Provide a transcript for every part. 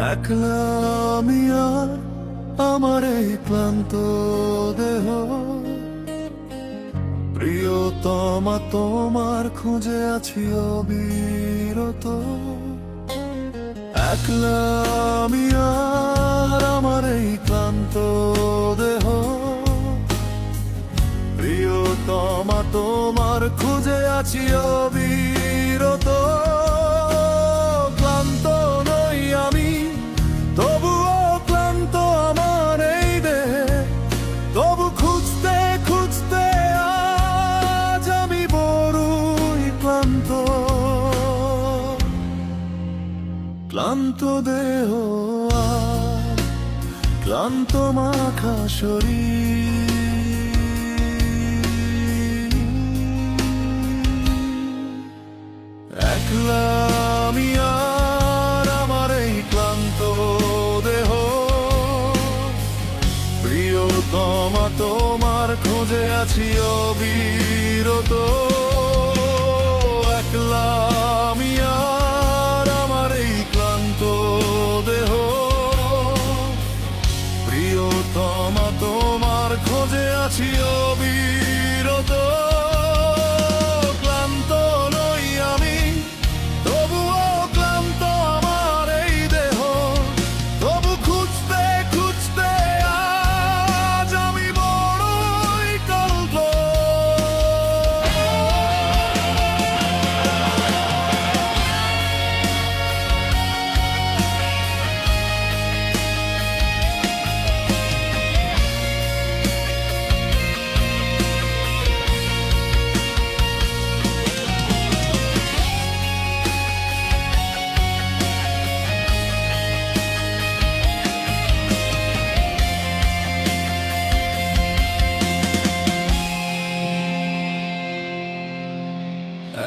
একলা আমি আর আমার এই ক্লান্ত দেহ, প্রিয়তমা তোমার খুঁজে আছি অবিরত। একলা আমি আর আমার এই ক্লান্ত দেহ, প্রিয়তমা তোমার খুঁজে আছি অবিরত। ক্লান্ত নই আমি, তবুও ক্লান্ত আমার এই দেহে, তবু খুঁজতে খুঁজতে আজ আমি বড়ই ক্লান্ত। ক্লান্ত দেহ আর ক্লান্ত মাখা শরীর, একলা আমি আর আমার এই ক্লান্ত দেহ, প্রিয়তমা তোমার খোঁজে আছি অবিরত। একলা আমি আর আমার এই ক্লান্ত দেহ, প্রিয়তমা তোমার খোঁজে আছি অবিরত। ক্লান্ত নই আমি, তবুও ক্লান্ত আমার এই দেহ, তবু খুঁজতে খুঁজতে আজ আমি বড়ই ক্লান্ত।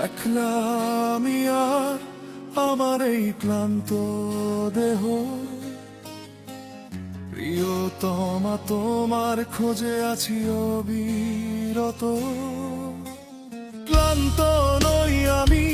একলা আমি আর আমার এই ক্লান্ত দেহ, প্রিয়তমা তোমার খোঁজে আছি অবিরত। ক্লান্ত নই আমি,